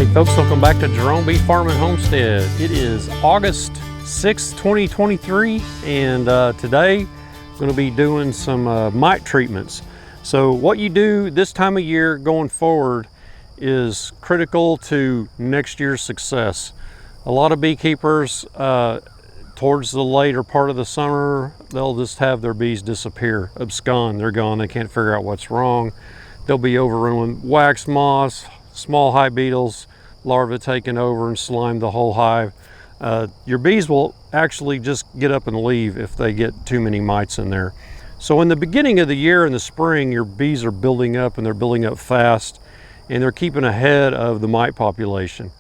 Hey folks, welcome back to Jerome Bee Farm and Homestead. It is August 6, 2023, and today I'm going to be doing some mite treatments. So what you do this time of year going forward is critical to next year's success. A lot of beekeepers towards the later part of the summer, they'll just have their bees disappear, abscond, they're gone, they can't figure out what's wrong. They'll be overrun with wax moths, small hive beetles, larvae taking over and slime the whole hive. Your bees will actually just get up and leave if they get too many mites in there. So in the beginning of the year, in the spring, your bees are building up, and they're building up fast, and they're keeping ahead of the mite population.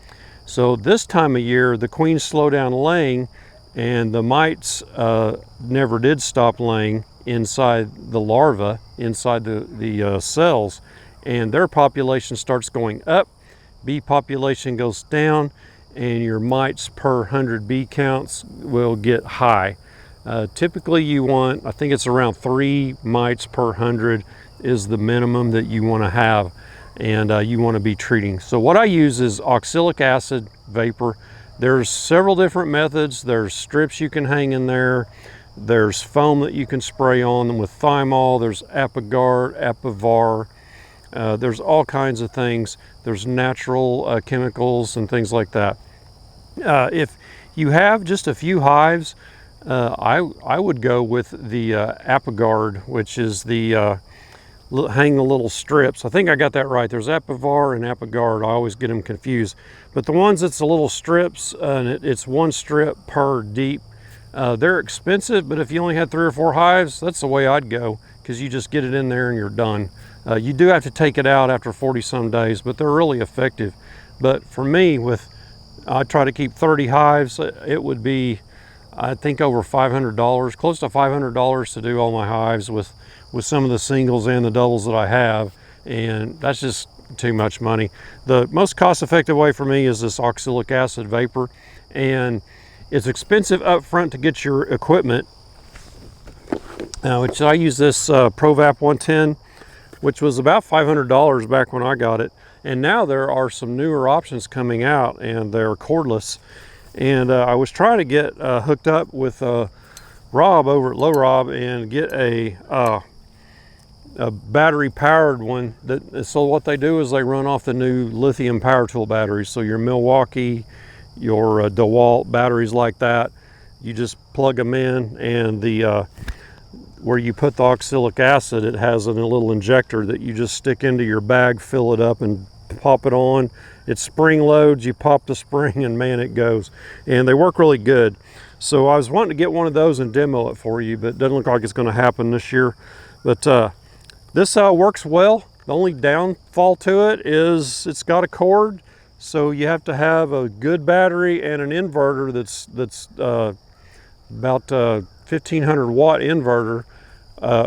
So this time of year, the queens slow down laying, and the mites never did stop laying inside the larvae, inside the cells, and their population starts going up, bee population goes down, and your mites per 100 bee counts will get high. Typically you want, I think it's around 3 mites per 100 is the minimum that you want to have, and you want to be treating. So what I use is Oxalic Acid Vapor. There's several different methods. There's strips you can hang in there. There's foam that you can spray on them with thymol. There's Apigard, Apivar. There's all kinds of things. There's natural chemicals and things like that. If you have just a few hives, I would go with the Apigard, which is the hang the little strips. I think I got that right. There's Apivar and Apigard. I always get them confused. But the ones that's the little strips, and it's 1 strip per deep, they're expensive, but if you only had 3 or 4 hives, that's the way I'd go, because you just get it in there and you're done. You do have to take it out after 40 some days, but they're really effective. But for me, I try to keep 30 hives, it would be, I think, over $500, close to $500 to do all my hives with some of the singles and the doubles that I have, and that's just too much money. The most cost-effective way for me is this Oxalic Acid Vapor, and it's expensive up front to get your equipment, which I use this ProVap 110, which was about $500 back when I got it, and now there are some newer options coming out, and they're cordless. And I was trying to get hooked up with Rob over at Low Rob and get a battery powered one. So what they do is they run off the new lithium power tool batteries. So your Milwaukee, your DeWalt batteries like that, you just plug them in, and the where you put the oxalic acid, it has a little injector that you just stick into your bag, fill it up, and pop it on. It spring loads, you pop the spring, and man, it goes. And they work really good. So I was wanting to get one of those and demo it for you, but it doesn't look like it's going to happen this year. But this works well. The only downfall to it is it's got a cord, so you have to have a good battery and an inverter that's about 1500 watt inverter,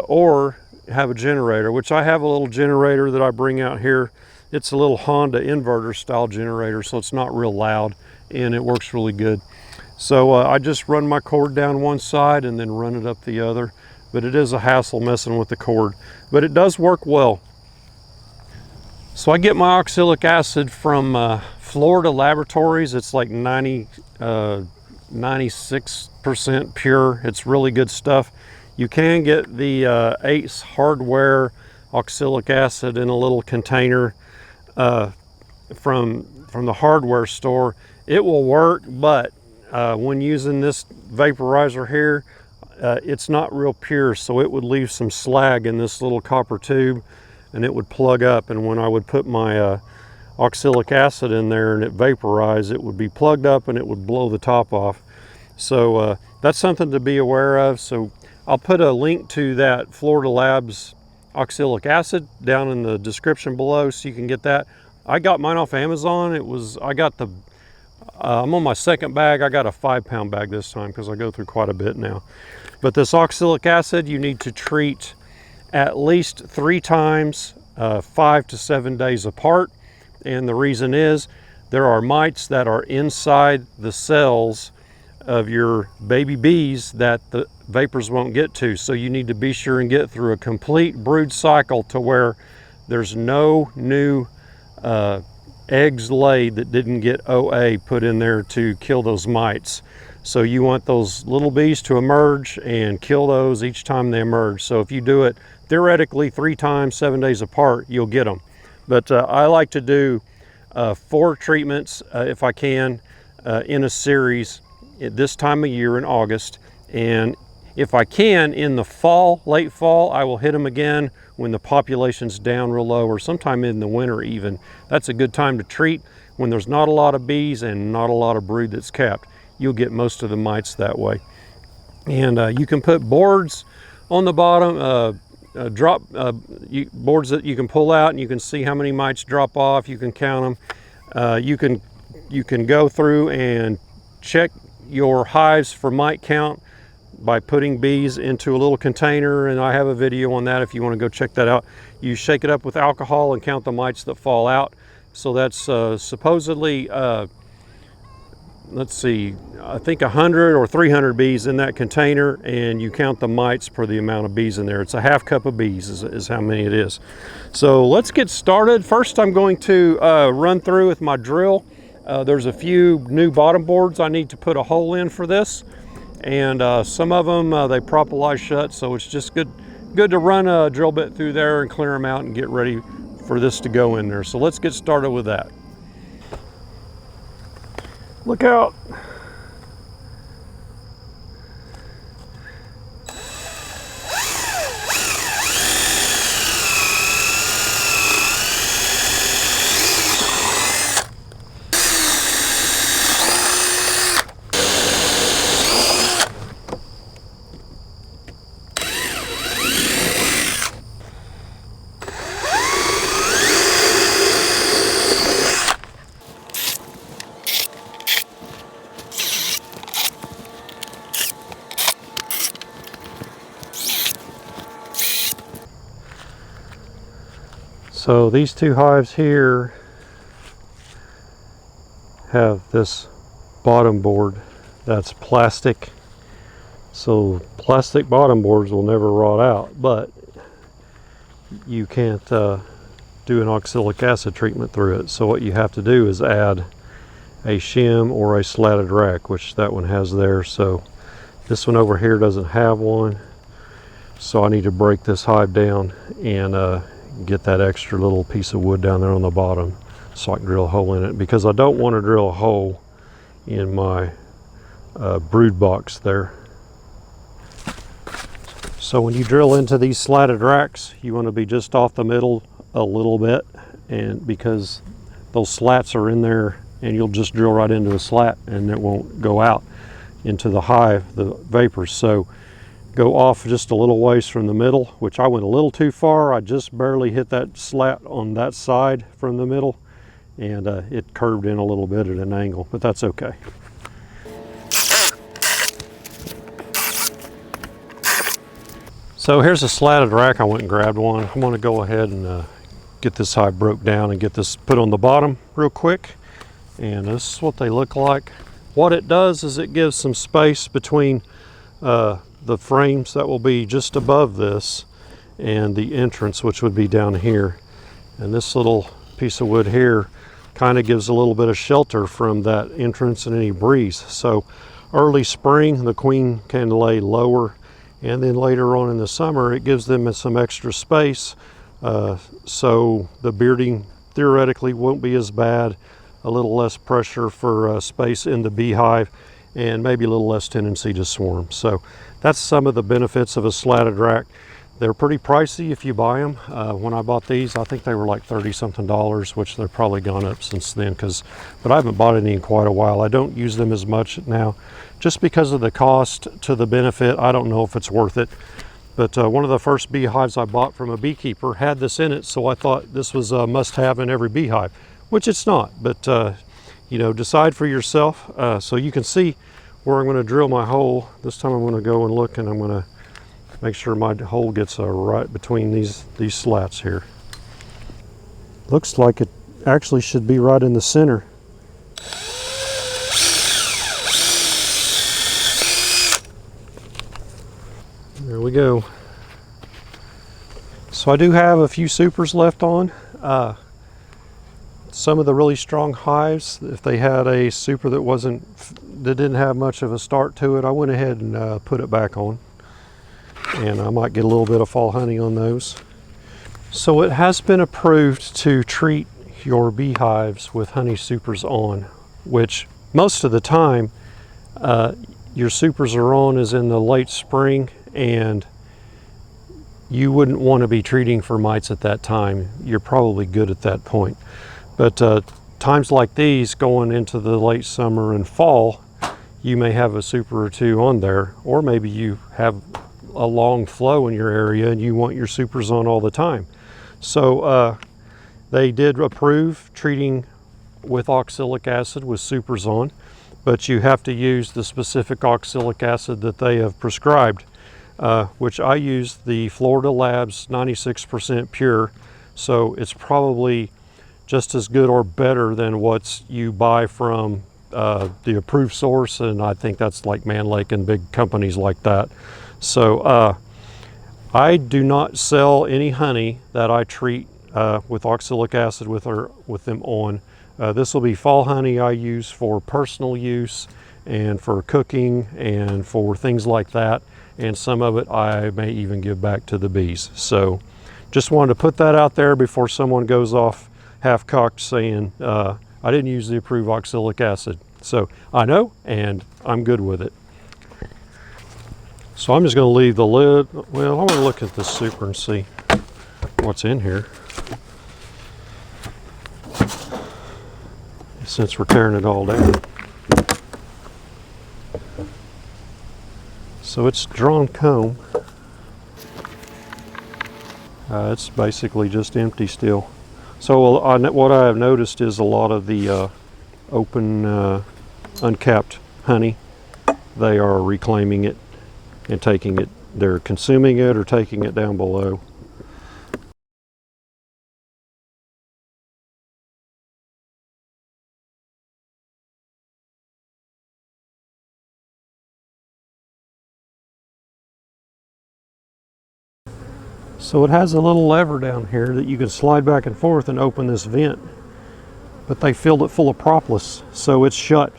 or have a generator, which I have a little generator that I bring out here. It's a little Honda inverter style generator, so it's not real loud, and it works really good. So I just run my cord down one side and then run it up the other, but it is a hassle messing with the cord, but it does work well. So I get my oxalic acid from Florida Laboratories. It's like 96% pure. It's really good stuff. You can get the Ace Hardware oxalic acid in a little container from the hardware store. It will work, but when using this vaporizer here, it's not real pure, so it would leave some slag in this little copper tube, and it would plug up, and when I would put my oxalic acid in there and it vaporized, it would be plugged up and it would blow the top off. So that's something to be aware of. So I'll put a link to that Florida Labs oxalic acid down in the description below, so you can get that. I got mine off Amazon. I'm on my second bag. I got a 5-pound bag this time because I go through quite a bit now. But this oxalic acid, you need to treat at least 3 times, 5 to 7 days apart. And the reason is there are mites that are inside the cells of your baby bees that the vapors won't get to. So you need to be sure and get through a complete brood cycle to where there's no new eggs laid that didn't get OA put in there to kill those mites. So you want those little bees to emerge and kill those each time they emerge. So if you do it theoretically 3 times, 7 days apart, you'll get them. But I like to do 4 treatments if I can in a series at this time of year in August. And if I can, in the fall, late fall, I will hit them again when the population's down real low, or sometime in the winter even. That's a good time to treat when there's not a lot of bees and not a lot of brood that's capped. You'll get most of the mites that way. And you can put boards on the bottom, boards that you can pull out, and you can see how many mites drop off. You can count them. You can go through and check your hives for mite count by putting bees into a little container, and I have a video on that if you want to go check that out. You shake it up with alcohol and count the mites that fall out. So that's supposedly, let's see, I think 100 or 300 bees in that container, and you count the mites per the amount of bees in there. It's a half cup of bees is how many it is. So let's get started. First, I'm going to run through with my drill. There's a few new bottom boards I need to put a hole in for this. And some of them they propolize shut, so it's just good to run a drill bit through there and clear them out and get ready for this to go in there. So let's get started with that. Look out. So these 2 hives here have this bottom board that's plastic. So plastic bottom boards will never rot out, but you can't do an oxalic acid treatment through it. So what you have to do is add a shim or a slatted rack, which that one has there. So this one over here doesn't have one. So I need to break this hive down and get that extra little piece of wood down there on the bottom so I can drill a hole in it, because I don't want to drill a hole in my brood box there. So when you drill into these slatted racks, you want to be just off the middle a little bit, and because those slats are in there and you'll just drill right into a slat and it won't go out into the hive, the vapors. So go off just a little ways from the middle, which I went a little too far. I just barely hit that slat on that side from the middle, and it curved in a little bit at an angle, but that's okay. So here's a slatted rack. I went and grabbed one. I'm gonna go ahead and get this hive broke down and get this put on the bottom real quick. And this is what they look like. What it does is it gives some space between the frames that will be just above this and the entrance, which would be down here. And this little piece of wood here kind of gives a little bit of shelter from that entrance and any breeze. So early spring, the queen can lay lower, and then later on in the summer, it gives them some extra space. So the bearding theoretically won't be as bad, a little less pressure for space in the beehive, and maybe a little less tendency to swarm. So that's some of the benefits of a slatted rack. They're pretty pricey if you buy them. When I bought these, I think they were like $30-something, which they've probably gone up since then, but I haven't bought any in quite a while. I don't use them as much now, just because of the cost to the benefit. I don't know if it's worth it. But one of the first beehives I bought from a beekeeper had this in it, so I thought this was a must-have in every beehive, which it's not. But you know, decide for yourself. So you can see where I'm going to drill my hole. This time I'm going to go and look, and I'm going to make sure my hole gets right between these slats here. Looks like it actually should be right in the center. There we go. So I do have a few supers left on. some of the really strong hives, if they had a super that didn't have much of a start to it, I went ahead and put it back on. And I might get a little bit of fall honey on those. So it has been approved to treat your beehives with honey supers on, which most of the time your supers are on is in the late spring, and you wouldn't want to be treating for mites at that time. You're probably good at that point. But times like these, going into the late summer and fall, you may have a super or two on there, or maybe you have a long flow in your area and you want your supers on all the time. So they did approve treating with oxalic acid with supers on, but you have to use the specific oxalic acid that they have prescribed, which I use the Florida Labs 96% pure, so it's probably just as good or better than what you buy from the approved source, and I think that's like Man Lake and big companies like that. So I do not sell any honey that I treat with oxalic acid with them on. This will be fall honey I use for personal use and for cooking and for things like that, and some of it I may even give back to the bees. So just wanted to put that out there before someone goes off half-cocked saying I didn't use the approved oxalic acid. So I know, and I'm good with it. So I'm just going to leave the lid. Well, I want to look at this super and see what's in here, since we're tearing it all down. So it's drawn comb. It's basically just empty still. So what I have noticed is a lot of the open, uncapped honey, they are reclaiming it and taking it. They're consuming it or taking it down below. So it has a little lever down here that you can slide back and forth and open this vent, but they filled it full of propolis, so it's shut.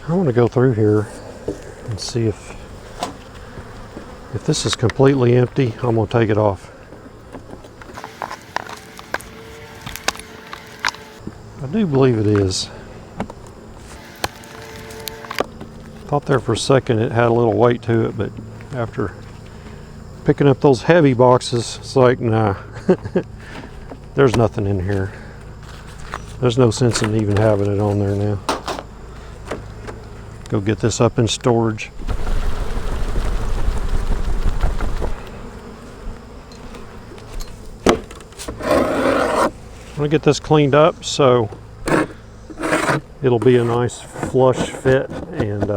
I want to go through here and see if this is completely empty. I'm going to take it off. I do believe it is. Thought there for a second it had a little weight to it, but after picking up those heavy boxes, it's like, nah, there's nothing in here. There's no sense in even having it on there now. Go get this up in storage. I'm gonna get this cleaned up so it'll be a nice flush fit and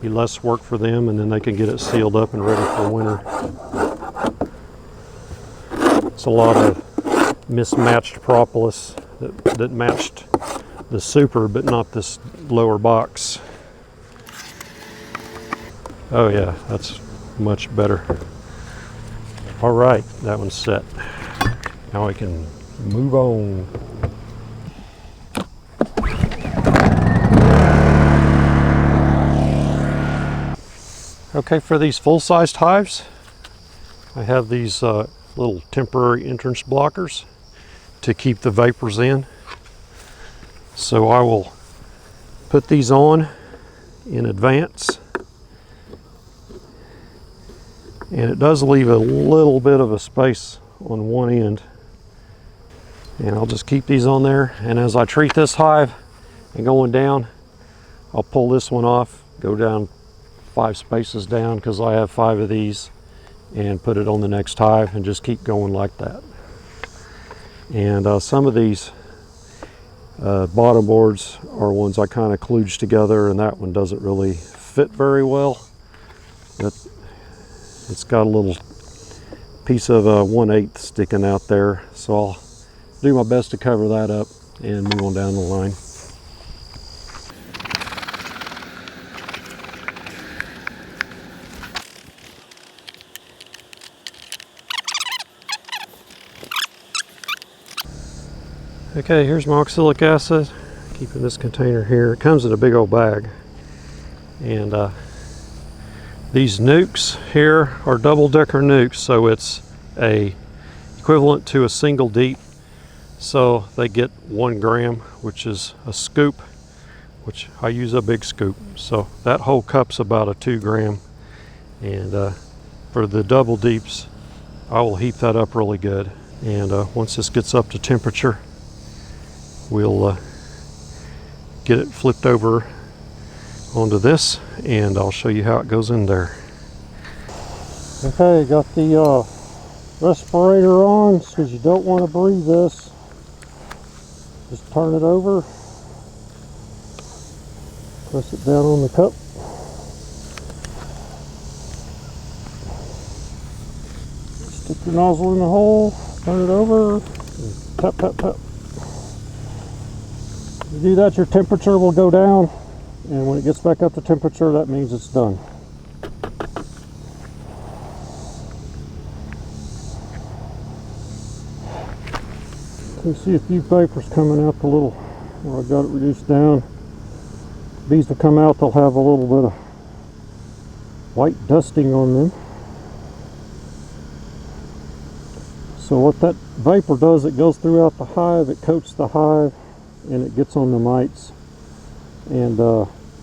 be less work for them, and then they can get it sealed up and ready for winter. It's a lot of mismatched propolis that matched the super, but not this lower box. Oh yeah, that's much better. All right, that one's set. Now I can move on. Okay, for these full-sized hives, I have these little temporary entrance blockers to keep the vapors in. So I will put these on in advance, and it does leave a little bit of a space on one end, and I'll just keep these on there, and as I treat this hive and going down, I'll pull this one off, go down 5 spaces down because I have 5 of these, and put it on the next hive and just keep going like that. And some of these bottom boards are ones I kind of kludged together, and that one doesn't really fit very well. It's got a little piece of 1/8 sticking out there, so I'll do my best to cover that up. and move on down the line. Okay, here's my oxalic acid. Keeping this container here. It comes in a big old bag. And these nukes here are double-decker nukes, so it's a equivalent to a single deep. So they get 1 gram, which is a scoop, which I use a big scoop. So that whole cup's about a 2 gram. And for the double deeps, I will heat that up really good. And once this gets up to temperature, we'll get it flipped over onto this, and I'll show you how it goes in there. Okay, got the respirator on because you don't want to breathe this. Just turn it over, press it down on the cup. Stick your nozzle in the hole, turn it over, and tap, tap, tap. If you do that, your temperature will go down, and when it gets back up to temperature, that means it's done. You can see a few vapors coming out the little where I got it reduced down. Bees will come out, they'll have a little bit of white dusting on them. So what that vapor does, it goes throughout the hive, it coats the hive, and it gets on the mites, and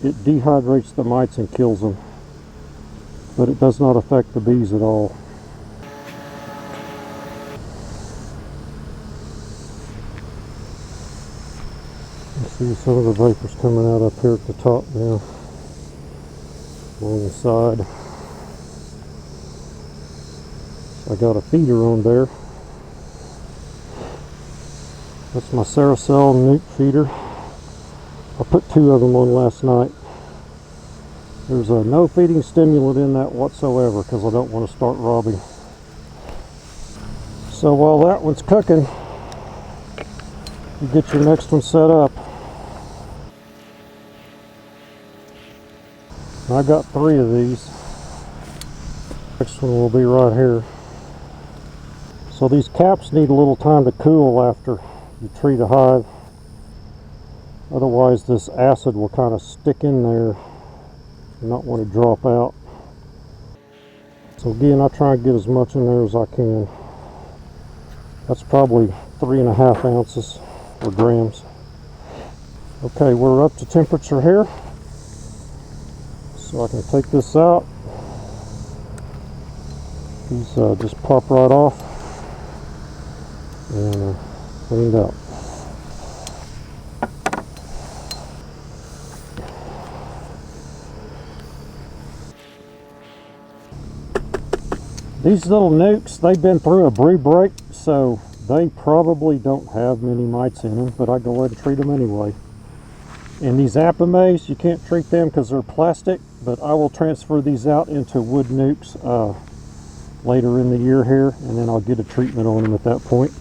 it dehydrates the mites and kills them, but it does not affect the bees at all. You see some of the vapors coming out up here at the top now, along the side. I got a feeder on there. That's my Ceracell nuke feeder. I put 2 of them on last night. There's no feeding stimulant in that whatsoever because I don't want to start robbing. So while that one's cooking, you get your next one set up. I got 3 of these. Next one will be right here. So these caps need a little time to cool after you treat a hive. Otherwise this acid will kind of stick in there and not want to drop out. So again, I try and get as much in there as I can. That's probably 3.5 ounces or grams. Okay, we're up to temperature here. So I can take this out. These just pop right off and cleaned out. These little nukes, they've been through a brew break, so they probably don't have many mites in them, but I go ahead and treat them anyway. And these Apimays, you can't treat them because they're plastic, but I will transfer these out into wood nukes later in the year here, and then I'll get a treatment on them at that point.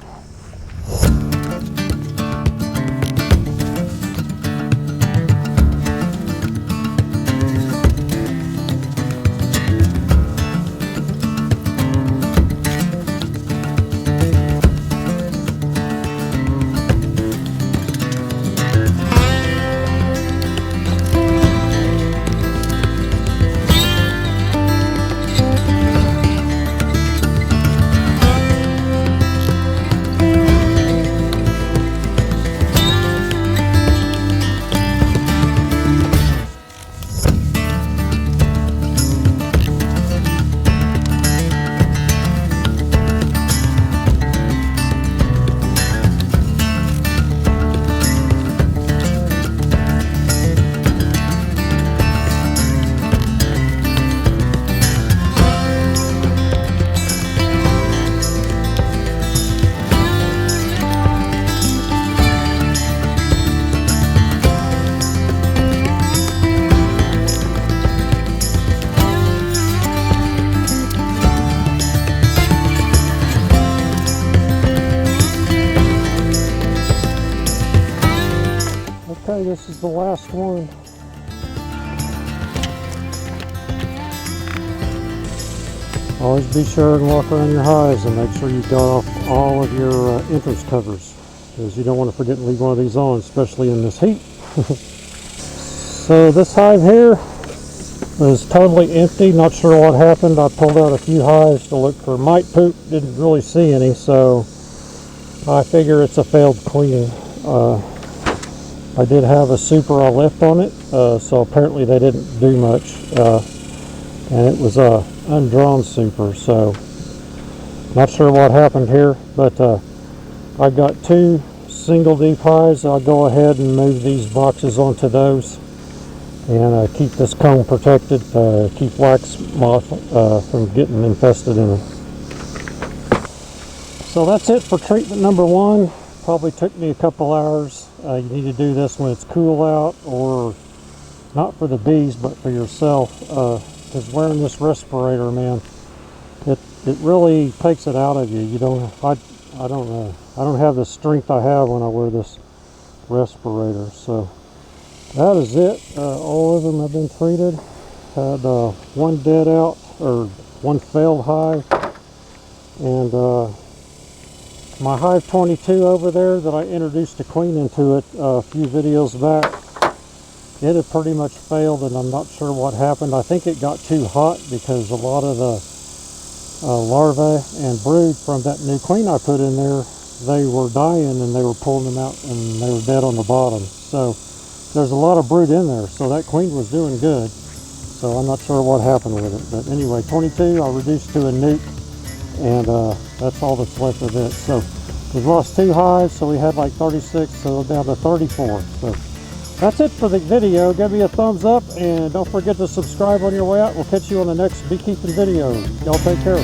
Okay, this is the last one. Always be sure and walk around your hives and make sure you got off all of your entrance covers, because you don't want to forget to leave one of these on, especially in this heat. So this hive here was totally empty, not sure what happened. I pulled out a few hives to look for mite poop, didn't really see any, so I figure it's a failed queen. I did have a super I left on it, so apparently they didn't do much, and it was a undrawn super, so not sure what happened here, but I've got 2 single deep hives. I'll go ahead and move these boxes onto those and keep this comb protected, keep wax moth from getting infested in them. So that's it for treatment number 1. Probably took me a couple hours. You need to do this when it's cool out, or not for the bees but for yourself, because wearing this respirator, man, it really takes it out of you. You don't, I don't know, I don't have the strength I have when I wear this respirator. So that is it. All of them have been treated. Had 1 dead out, or 1 failed hive, and my hive 22 over there that I introduced a queen into it a few videos back, it had pretty much failed, and I'm not sure what happened. I think it got too hot because a lot of the larvae and brood from that new queen I put in there, they were dying, and they were pulling them out and they were dead on the bottom. So there's a lot of brood in there, so that queen was doing good. So I'm not sure what happened with it, but anyway, 22 I reduced to a nuke, and that's all that's left of it. So we've lost 2 hives, so we had like 36, so down to 34. So that's it for the video. Give me a thumbs up, and don't forget to subscribe on your way out. We'll catch you on the next beekeeping video. Y'all take care.